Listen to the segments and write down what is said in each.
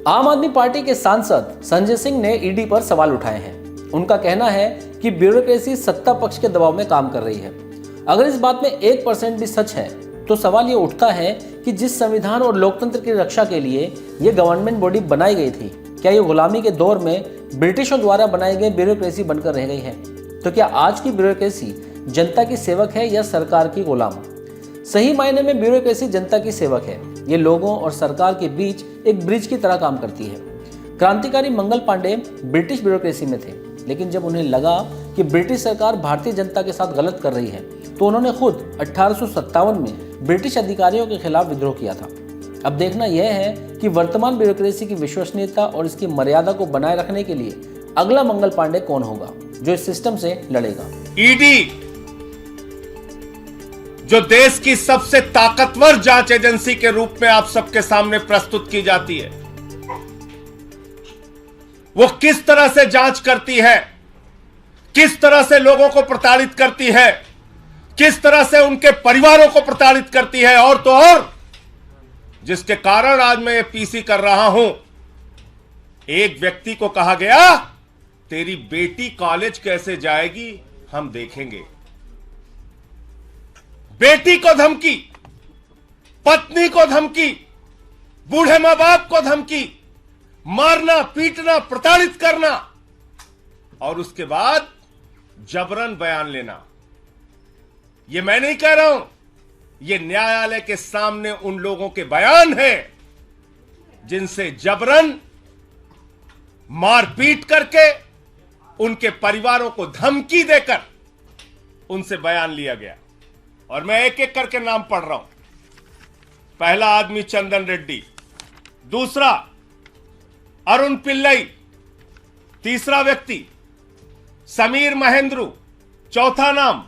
आम आदमी पार्टी के सांसद संजय सिंह ने ईडी पर सवाल उठाए हैं। उनका कहना है कि ब्यूरोक्रेसी सत्ता पक्ष के दबाव में काम कर रही है। अगर इस बात में 1% भी सच है तो सवाल ये उठता है कि जिस संविधान और लोकतंत्र की रक्षा के लिए ये गवर्नमेंट बॉडी बनाई गई थी, क्या ये गुलामी के दौर में ब्रिटिशों द्वारा बनाई गई ब्यूरोक्रेसी बनकर रह गई है? तो क्या आज की ब्यूरोक्रेसी जनता की सेवक है या सरकार की गुलाम? सही मायने में ब्यूरोक्रेसी जनता की सेवक है। ये लोगों और सरकार के बीच एक ब्रिज की तरह काम करती है। क्रांतिकारी मंगल पांडे ब्रिटिश ब्यूरोक्रेसी में थे, लेकिन जब उन्हें लगा कि ब्रिटिश सरकार भारतीय जनता के साथ गलत कर रही है तो उन्होंने खुद 1857 में ब्रिटिश अधिकारियों के खिलाफ विद्रोह किया था। अब देखना यह है कि वर्तमान ब्यूरोक्रेसी की विश्वसनीयता और इसकी मर्यादा को बनाए रखने के लिए अगला मंगल पांडे कौन होगा जो इस सिस्टम से लड़ेगा। ईडी जो देश की सबसे ताकतवर जांच एजेंसी के रूप में आप सबके सामने प्रस्तुत की जाती है, वो किस तरह से जांच करती है, किस तरह से लोगों को प्रताड़ित करती है, किस तरह से उनके परिवारों को प्रताड़ित करती है, और तो और जिसके कारण आज मैं ये पीसी कर रहा हूं। एक व्यक्ति को कहा गया, तेरी बेटी कॉलेज कैसे जाएगी हम देखेंगे। बेटी को धमकी, पत्नी को धमकी, बूढ़े मां बाप को धमकी, मारना, पीटना, प्रताड़ित करना, और उसके बाद जबरन बयान लेना। यह मैं नहीं कह रहा हूं, यह न्यायालय के सामने उन लोगों के बयान हैं जिनसे जबरन मारपीट करके उनके परिवारों को धमकी देकर उनसे बयान लिया गया। और मैं एक एक करके नाम पढ़ रहा हूं। पहला आदमी चंदन रेड्डी, दूसरा अरुण पिल्लई, तीसरा व्यक्ति समीर महेंद्रू, चौथा नाम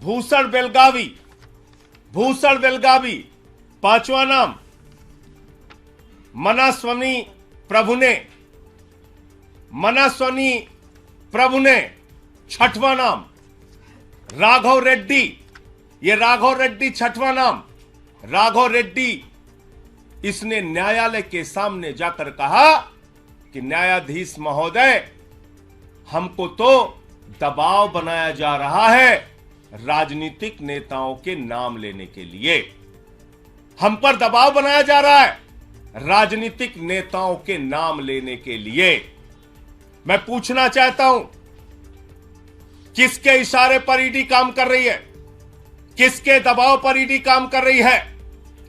भूषण बेलगावी, पांचवा नाम मनास्वामी प्रभुने, छठवां नाम राघव रेड्डी, ये राघव रेड्डी छठवां नाम। राघव रेड्डी इसने न्यायालय के सामने जाकर कहा कि न्यायाधीश महोदय, हमको तो दबाव बनाया जा रहा है राजनीतिक नेताओं के नाम लेने के लिए। हम पर दबाव बनाया जा रहा है राजनीतिक नेताओं के नाम लेने के लिए। मैं पूछना चाहता हूं, किसके इशारे पर ईडी काम कर रही है? किसके दबाव पर ईडी काम कर रही है?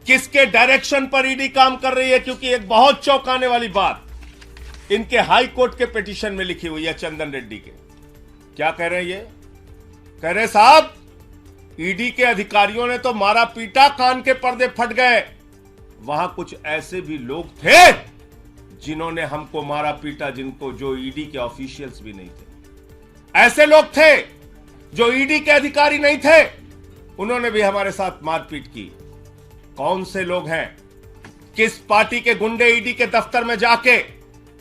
किसके डायरेक्शन पर ईडी काम कर रही है? क्योंकि एक बहुत चौंकाने वाली बात इनके हाई कोर्ट के पिटीशन में लिखी हुई है चंदन रेड्डी के। क्या कह रहे हैं ये? कह रहे साहब, ईडी के अधिकारियों ने तो मारा पीटा, कान के पर्दे फट गए। वहां कुछ ऐसे भी लोग थे जिन्होंने हमको मारा पीटा, जो ईडी के ऑफिशियल्स भी नहीं थे। ऐसे लोग थे जो ईडी के अधिकारी नहीं थे, उन्होंने भी हमारे साथ मारपीट की। कौन से लोग हैं? किस पार्टी के गुंडे ईडी के दफ्तर में जाके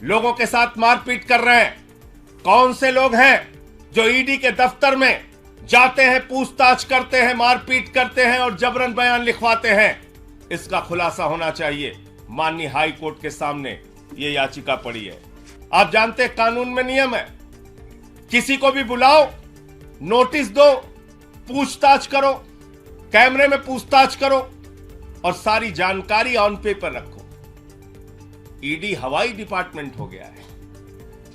लोगों के साथ मारपीट कर रहे हैं? कौन से लोग हैं जो ईडी के दफ्तर में जाते हैं, पूछताछ करते हैं, मारपीट करते हैं और जबरन बयान लिखवाते हैं? इसका खुलासा होना चाहिए। माननीय हाई कोर्ट के सामने यह याचिका पड़ी है। आप जानते हैं कानून में नियम है, किसी को भी बुलाओ, नोटिस दो, पूछताछ करो, कैमरे में पूछताछ करो और सारी जानकारी ऑन पेपर रखो। ईडी हवाई डिपार्टमेंट हो गया है।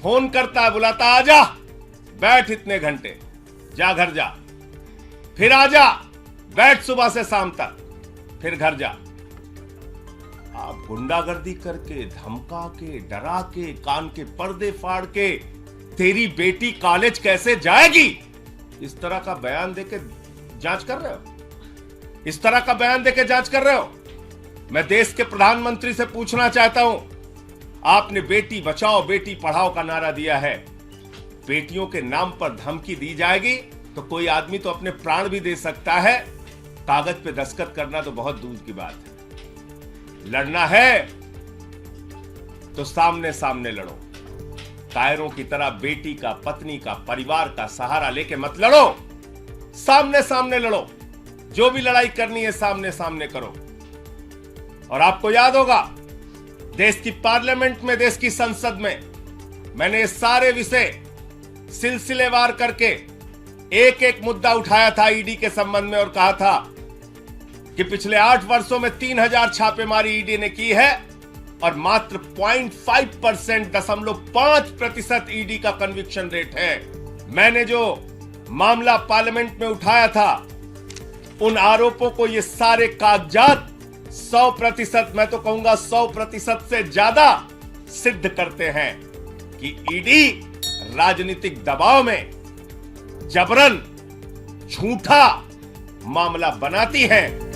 फोन करता है, बुलाता, आजा, बैठ इतने घंटे, जा घर जा, फिर आजा, बैठ सुबह से शाम तक, फिर घर जा। आप गुंडागर्दी करके, धमका के, डरा के, कान के पर्दे फाड़ के, तेरी बेटी कॉलेज कैसे जाएगी, इस तरह का बयान देके जांच कर रहे हो? इस तरह का बयान देके जांच कर रहे हो? मैं देश के प्रधानमंत्री से पूछना चाहता हूं, आपने बेटी बचाओ बेटी पढ़ाओ का नारा दिया है, बेटियों के नाम पर धमकी दी जाएगी तो कोई आदमी तो अपने प्राण भी दे सकता है, कागज पे दस्तखत करना तो बहुत दूर की बात है। लड़ना है तो सामने सामने लड़ो। कायरों की तरह बेटी का, पत्नी का, परिवार का सहारा लेके मत लड़ो, सामने सामने लड़ो। जो भी लड़ाई करनी है सामने सामने करो। और आपको याद होगा देश की पार्लियामेंट में, देश की संसद में मैंने ये सारे विषय सिलसिलेवार करके एक एक मुद्दा उठाया था ईडी के संबंध में और कहा था कि पिछले 8 वर्षों में 3000 छापेमारी ईडी ने की है और मात्र 0.5% ईडी का कन्विक्शन रेट है। मैंने जो मामला पार्लियामेंट में उठाया था, उन आरोपों को ये सारे कागजात 100%, मैं तो कहूंगा 100% से ज्यादा सिद्ध करते हैं कि ईडी राजनीतिक दबाव में जबरन झूठा मामला बनाती है।